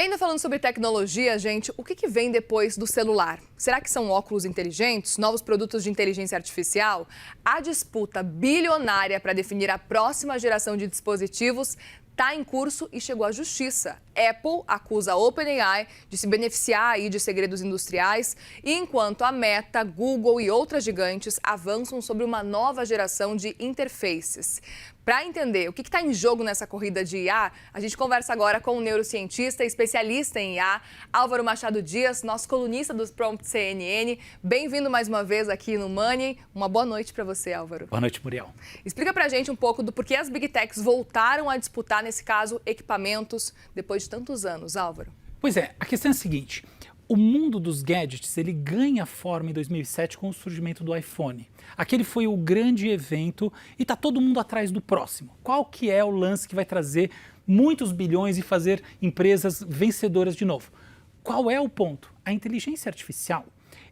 ainda falando sobre tecnologia, gente, o que vem depois do celular? Será que são óculos inteligentes, novos produtos de inteligência artificial? A disputa bilionária para definir a próxima geração de dispositivos está em curso e chegou à justiça. Apple acusa a OpenAI de se beneficiar aí de segredos industriais, e enquanto a Meta, Google e outras gigantes avançam sobre uma nova geração de interfaces. Para entender o que está em jogo nessa corrida de IA, a gente conversa agora com o neurocientista e especialista em IA, Álvaro Machado Dias, nosso colunista do Prompt CNN. Bem-vindo mais uma vez aqui no Money. Uma boa noite para você, Álvaro. Boa noite, Muriel. Explica para a gente um pouco do porquê as Big Techs voltaram a disputar, nesse caso, equipamentos depois de tantos anos, Álvaro. Pois é, a questão é a seguinte. O mundo dos gadgets, ele ganha forma em 2007 com o surgimento do iPhone. Aquele foi o grande evento e está todo mundo atrás do próximo. Qual que é o lance que vai trazer muitos bilhões e fazer empresas vencedoras de novo? Qual é o ponto? A inteligência artificial,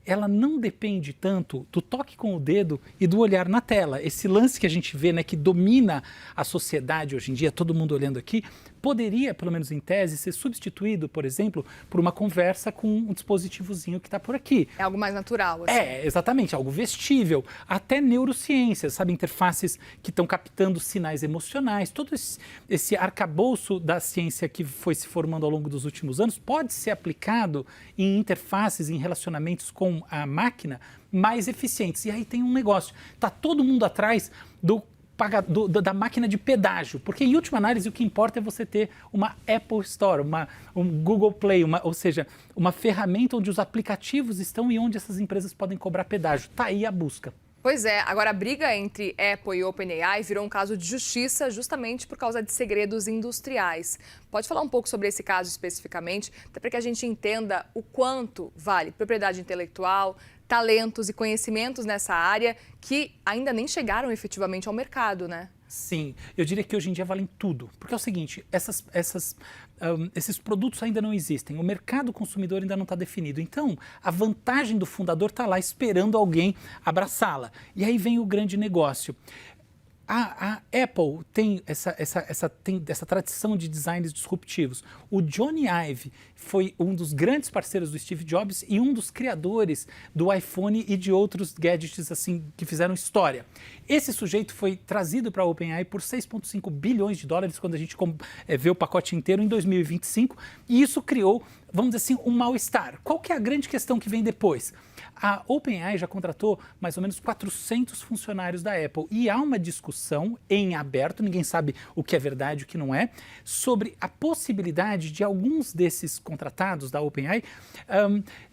ela não depende tanto do toque com o dedo e do olhar na tela. Esse lance que a gente vê, né, que domina a sociedade hoje em dia, todo mundo olhando aqui, poderia, pelo menos em tese, ser substituído, por exemplo, por uma conversa com um dispositivozinho que está por aqui. É algo mais natural, assim. É, exatamente, algo vestível. Até neurociências, sabe, interfaces que estão captando sinais emocionais. Todo esse arcabouço da ciência que foi se formando ao longo dos últimos anos pode ser aplicado em interfaces, em relacionamentos com a máquina mais eficientes. E aí tem um negócio, está todo mundo atrás da máquina de pedágio, porque em última análise o que importa é você ter uma Apple Store, um Google Play, ou seja, uma ferramenta onde os aplicativos estão e onde essas empresas podem cobrar pedágio. Está aí a busca. Pois é, agora a briga entre Apple e OpenAI virou um caso de justiça justamente por causa de segredos industriais. Pode falar um pouco sobre esse caso especificamente, até para que a gente entenda o quanto vale propriedade intelectual, talentos e conhecimentos nessa área que ainda nem chegaram efetivamente ao mercado, né? Sim, eu diria que hoje em dia valem tudo, porque é o seguinte, esses produtos ainda não existem, o mercado consumidor ainda não está definido, então a vantagem do fundador está lá esperando alguém abraçá-la. E aí vem o grande negócio. A Apple tem essa tradição de designs disruptivos. O Johnny Ive foi um dos grandes parceiros do Steve Jobs e um dos criadores do iPhone e de outros gadgets assim que fizeram história. Esse sujeito foi trazido para a OpenAI por 6,5 bilhões de dólares quando a gente vê o pacote inteiro em 2025, e isso criou, vamos dizer assim, um mal-estar. Qual que é a grande questão que vem depois? A OpenAI já contratou mais ou menos 400 funcionários da Apple e há uma discussão em aberto, ninguém sabe o que é verdade e o que não é, sobre a possibilidade de alguns desses contratados da OpenAI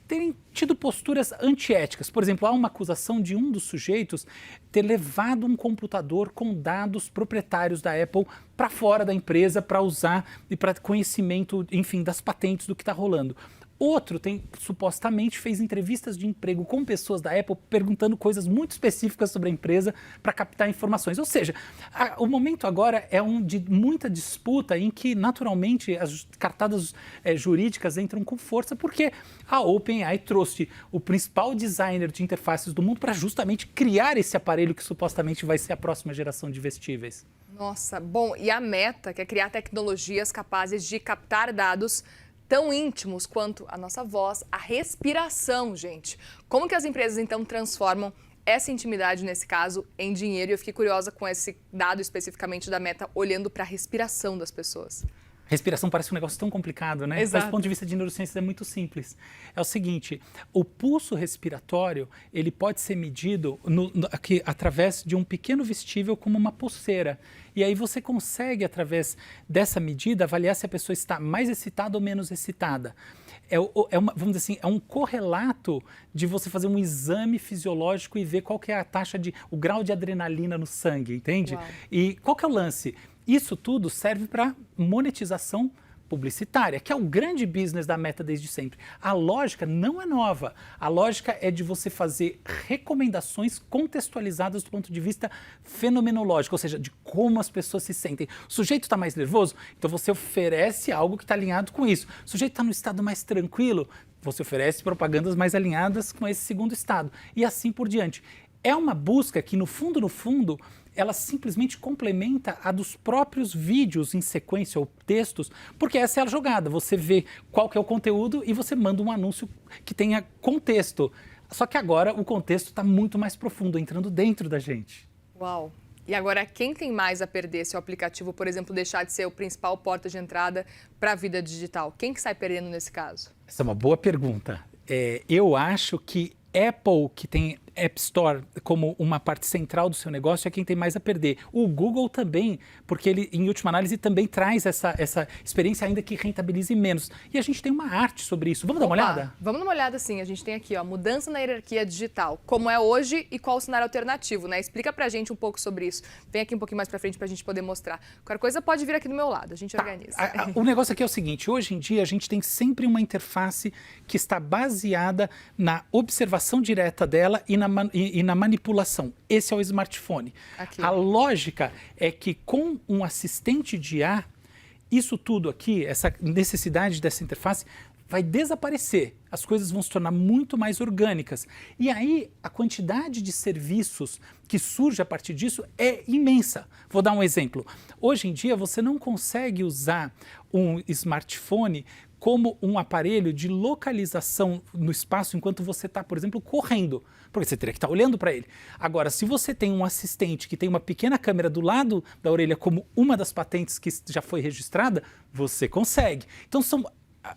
terem tido posturas antiéticas. Por exemplo, há uma acusação de um dos sujeitos ter levado um computador com dados proprietários da Apple para fora da empresa para usar e para conhecimento, enfim, das patentes do que está rolando. Outro supostamente fez entrevistas de emprego com pessoas da Apple perguntando coisas muito específicas sobre a empresa para captar informações. Ou seja, o momento agora é de muita disputa em que naturalmente as cartadas jurídicas entram com força porque a OpenAI trouxe o principal designer de interfaces do mundo para justamente criar esse aparelho que supostamente vai ser a próxima geração de vestíveis. Nossa, bom, e a Meta quer criar tecnologias capazes de captar dados tão íntimos quanto a nossa voz, a respiração, gente. Como que as empresas, então, transformam essa intimidade, nesse caso, em dinheiro? E eu fiquei curiosa com esse dado especificamente da Meta, olhando para a respiração das pessoas. Respiração parece um negócio tão complicado, né? Exato. Mas do ponto de vista de neurociências é muito simples. É o seguinte, o pulso respiratório, ele pode ser medido aqui, através de um pequeno vestível como uma pulseira. E aí você consegue, através dessa medida, avaliar se a pessoa está mais excitada ou menos excitada. Vamos dizer assim, é um correlato de você fazer um exame fisiológico e ver qual que é a taxa o grau de adrenalina no sangue, entende? Uau. E qual que é o lance? Isso tudo serve para monetização publicitária, que é o grande business da Meta desde sempre. A lógica não é nova. A lógica é de você fazer recomendações contextualizadas do ponto de vista fenomenológico, ou seja, de como as pessoas se sentem. O sujeito está mais nervoso, então você oferece algo que está alinhado com isso. O sujeito está no estado mais tranquilo, você oferece propagandas mais alinhadas com esse segundo estado. E assim por diante. É uma busca que, no fundo, ela simplesmente complementa a dos próprios vídeos em sequência ou textos, porque essa é a jogada. Você vê qual que é o conteúdo e você manda um anúncio que tenha contexto. Só que agora o contexto está muito mais profundo, entrando dentro da gente. Uau! E agora, quem tem mais a perder se o aplicativo, por exemplo, deixar de ser o principal porta de entrada para a vida digital? Quem que sai perdendo nesse caso? Essa é uma boa pergunta. Eu acho que Apple, que tem App Store como uma parte central do seu negócio, é quem tem mais a perder. O Google também, porque ele, em última análise, também traz essa experiência ainda que rentabilize menos. E a gente tem uma arte sobre isso. Vamos dar uma olhada? Vamos dar uma olhada, sim. A gente tem aqui, ó, mudança na hierarquia digital. Como é hoje e qual o cenário alternativo, né? Explica pra gente um pouco sobre isso. Vem aqui um pouquinho mais pra frente pra gente poder mostrar. Qualquer coisa pode vir aqui do meu lado, a gente organiza. O negócio aqui é o seguinte, hoje em dia a gente tem sempre uma interface que está baseada na observação direta dela e na manipulação. Esse é o smartphone. Aqui. A lógica é que com um assistente de IA, isso tudo aqui, essa necessidade dessa interface, vai desaparecer. As coisas vão se tornar muito mais orgânicas. E aí, a quantidade de serviços que surge a partir disso é imensa. Vou dar um exemplo. Hoje em dia, você não consegue usar um smartphone como um aparelho de localização no espaço enquanto você está, por exemplo, correndo, porque você teria que estar olhando para ele. Agora, se você tem um assistente que tem uma pequena câmera do lado da orelha, como uma das patentes que já foi registrada, você consegue. Então, são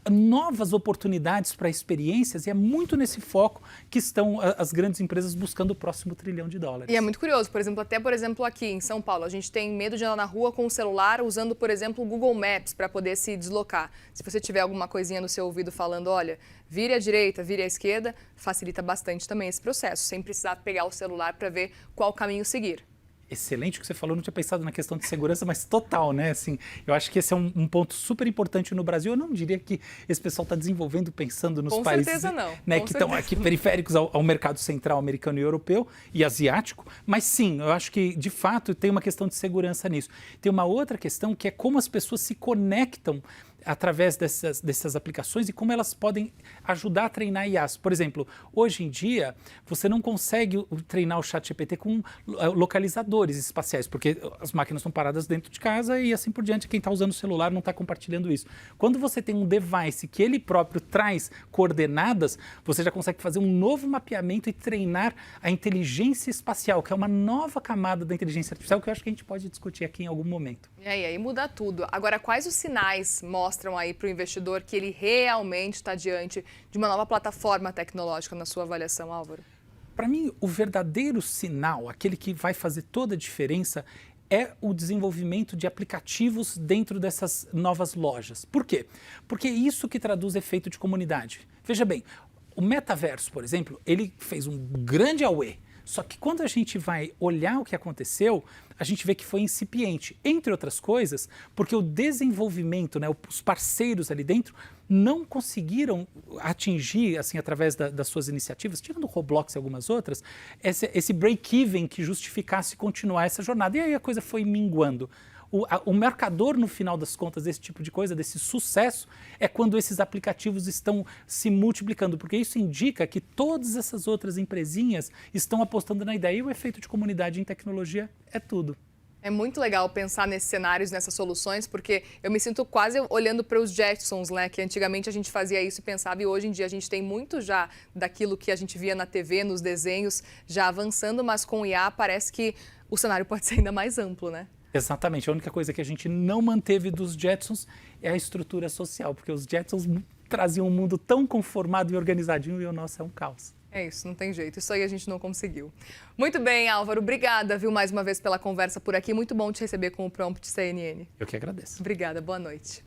novas oportunidades para experiências e é muito nesse foco que estão as grandes empresas buscando o próximo $1 trilhão. E é muito curioso, por exemplo, aqui em São Paulo, a gente tem medo de andar na rua com o celular usando, por exemplo, o Google Maps para poder se deslocar. Se você tiver alguma coisinha no seu ouvido falando, olha, vire à direita, vire à esquerda, facilita bastante também esse processo, sem precisar pegar o celular para ver qual caminho seguir. Excelente o que você falou, não tinha pensado na questão de segurança, mas total, né? Assim, eu acho que esse é um ponto super importante no Brasil. Eu não diria que esse pessoal está desenvolvendo pensando nos países certeza não. Né, que estão aqui periféricos ao mercado central americano e europeu e asiático, mas sim, eu acho que de fato tem uma questão de segurança nisso. Tem uma outra questão que é como as pessoas se conectam através dessas aplicações e como elas podem ajudar a treinar IAs. Por exemplo, hoje em dia, você não consegue treinar o ChatGPT com localizadores espaciais, porque as máquinas estão paradas dentro de casa e assim por diante, quem está usando o celular não está compartilhando isso. Quando você tem um device que ele próprio traz coordenadas, você já consegue fazer um novo mapeamento e treinar a inteligência espacial, que é uma nova camada da inteligência artificial que eu acho que a gente pode discutir aqui em algum momento. E aí muda tudo. Agora, quais os sinais mostram aí para o investidor que ele realmente está diante de uma nova plataforma tecnológica na sua avaliação, Álvaro? Para mim, o verdadeiro sinal, aquele que vai fazer toda a diferença, é o desenvolvimento de aplicativos dentro dessas novas lojas. Por quê? Porque é isso que traduz efeito de comunidade. Veja bem, o metaverso, por exemplo, ele fez um grande auê. Só que quando a gente vai olhar o que aconteceu, a gente vê que foi incipiente, entre outras coisas, porque o desenvolvimento, né, os parceiros ali dentro, não conseguiram atingir, assim, através das suas iniciativas, tirando o Roblox e algumas outras, esse break-even que justificasse continuar essa jornada. E aí a coisa foi minguando. O marcador, no final das contas, desse tipo de coisa, desse sucesso, é quando esses aplicativos estão se multiplicando, porque isso indica que todas essas outras empresinhas estão apostando na ideia. E o efeito de comunidade em tecnologia é tudo. É muito legal pensar nesses cenários, nessas soluções, porque eu me sinto quase olhando para os Jetsons, né? Que antigamente a gente fazia isso e pensava, e hoje em dia a gente tem muito já daquilo que a gente via na TV, nos desenhos, já avançando, mas com o IA parece que o cenário pode ser ainda mais amplo, né? Exatamente. A única coisa que a gente não manteve dos Jetsons é a estrutura social, porque os Jetsons traziam um mundo tão conformado e organizadinho e o nosso é um caos. É isso, não tem jeito. Isso aí a gente não conseguiu. Muito bem, Álvaro. Obrigada, viu, mais uma vez pela conversa por aqui. Muito bom te receber com o Prompt CNN. Eu que agradeço. Obrigada, boa noite.